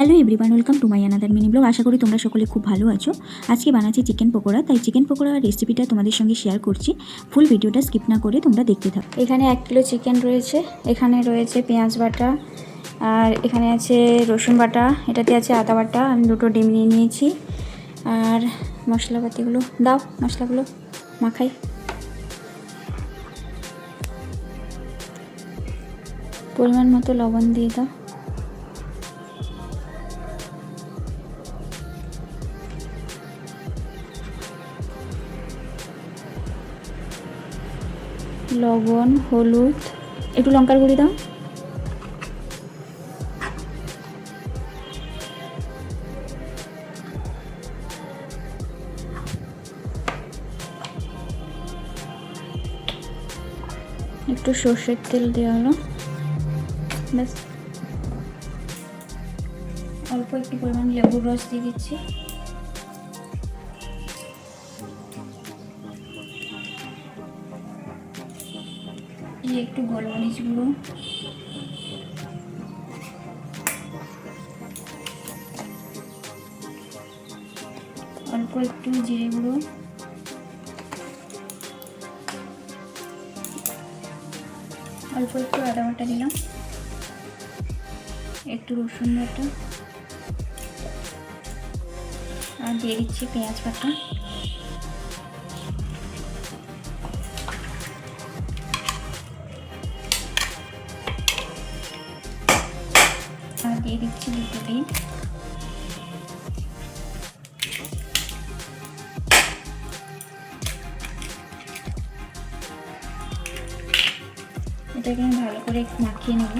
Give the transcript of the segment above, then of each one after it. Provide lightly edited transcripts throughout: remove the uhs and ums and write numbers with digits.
Hello everyone, welcome to my another mini blog. আশা করি তোমরা সকলে খুব ভালো আছো। আজকে বানাচ্ছি চিকেন পকোড়া, তাই চিকেন পকোড়া রেসিপিটা তোমাদের সঙ্গে শেয়ার করছি। ফুল ভিডিওটা স্কিপ না করে তোমরা দেখতে থাকো। এখানে 1 কিলো চিকেন রয়েছে, এখানে রয়েছে পেঁয়াজ বাটা, আর এখানে আছে রসুন বাটা, এটাতে আছে আদা বাটা। আমি 2টো ডিম নিয়ে নিয়েছি। আর মশলাপাতিগুলো দাও, মশলাগুলো মাখাই। পরিমাণ মতো লবণ দিয়ে দাও। লবণ, হলুদ, একটু লঙ্কার গুঁড়ি দাও। একটু সর্ষের তেল দেওয়া হলো, ব্যাস। অল্প একটু পরিমাণ লেবুর রস দিয়ে দিচ্ছি। একটু গোলমরিচ গুঁড়ো, অল্প একটু জিরে গুঁড়ো, অল্প একটু আদা বাটা দিলাম, একটু রসুন বাটা, আর দিয়ে দিচ্ছি পেঁয়াজ বাটা। আর দিয়ে দিচ্ছি 2টো ডিম। এটাকে আমি ভালো করে মাখিয়ে নেব।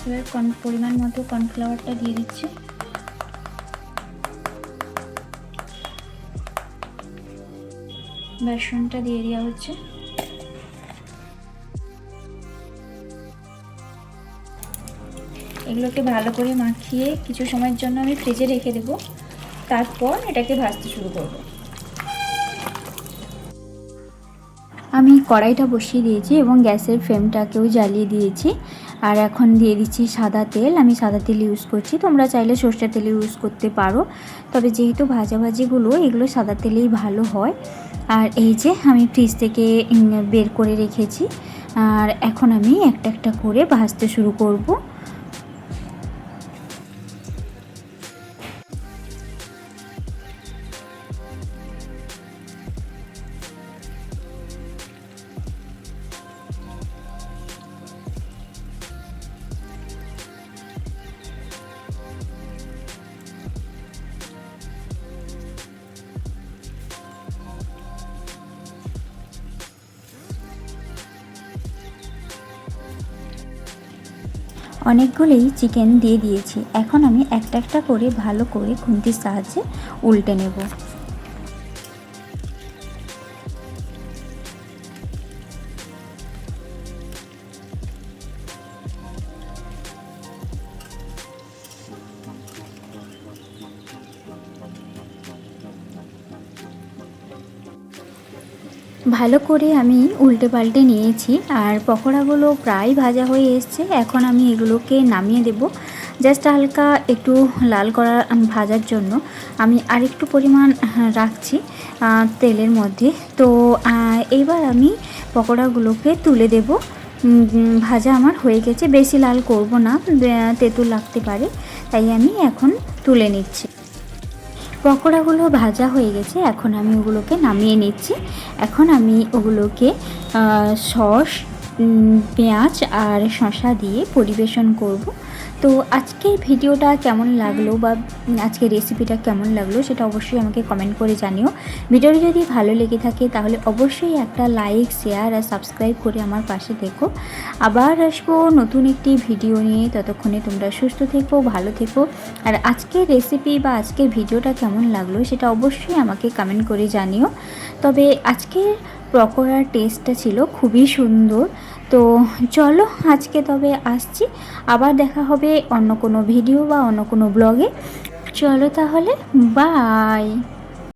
এবার পরিমাণ মতো কর্নফ্লাওয়ারটা দিয়ে দিচ্ছি। বেসনটা দিয়ে দেওয়া হচ্ছে। এগুলোকে ভালো করে মাখিয়ে কিছু সময়ের জন্য আমি ফ্রিজে রেখে দেব, তারপর এটাকে ভাজতে শুরু করব। আমি কড়াইটা বসিয়ে দিয়েছি এবং গ্যাসের ফ্লেমটাকেও জ্বালিয়ে দিয়েছি। আর এখন দিয়ে দিচ্ছি সাদা তেল। আমি সাদা তেল ইউজ করছি, তোমরা চাইলে সরষের তেল ইউজ করতে পারো, তবে যেহেতু ভাজাভাজিগুলো এগুলো সাদা তেলেই ভালো হয়। আর এই যে আমি ফ্রিজ থেকে বের করে রেখেছি, আর এখন আমি একটা একটা করে ভাজতে শুরু করব। অনেকগুলোই চিকেন দিয়ে দিয়েছি। এখন আমি একটা একটা করে ভালো করে খুন্তির সাহায্যে উল্টে নেব। ভালো করে আমি উল্টে পাল্টে নিয়েছি, আর পকোড়াগুলো প্রায় ভাজা হয়ে এসছে। এখন আমি এগুলোকে নামিয়ে দেব। জাস্ট হালকা একটু লাল করা ভাজার জন্য আমি আরেকটু পরিমাণ রাখছি তেলের মধ্যে। তো এইবার আমি পকোড়াগুলোকে তুলে দেব। ভাজা আমার হয়ে গেছে, বেশি লাল করব না, তেঁতুল লাগতে পারে, তাই আমি এখন তুলে নিচ্ছি। পকোড়াগুলো ভাজা হয়ে গেছে, এখন আমি ওগুলোকে নামিয়ে নিচ্ছি। এখন আমি ওগুলোকে সস, পেঁয়াজ আর শসা দিয়ে পরিবেশন করব। তো আজকের ভিডিওটা কেমন লাগলো বা আজকের রেসিপিটা কেমন লাগলো সেটা অবশ্যই আমাকে কমেন্ট করে জানিও। ভিডিওটি যদি ভালো লেগে থাকে তাহলে অবশ্যই একটা লাইক, শেয়ার আর সাবস্ক্রাইব করে আমার পাশে থেকো। আবার আসবো নতুন একটি ভিডিও নিয়ে, ততক্ষণে তোমরা সুস্থ থেকো, ভালো থেকো। আর আজকের রেসিপি বা আজকের ভিডিওটা কেমন লাগলো সেটা অবশ্যই আমাকে কমেন্ট করে জানিও। তবে আজকের পকোড়ার টেস্টটা ছিল খুবই সুন্দর। তো চলো আজকে তবে আসছি, আবার দেখা হবে অন্য কোনো ভিডিও বা অন্য কোনো ব্লগে। চলো তাহলে, বাই।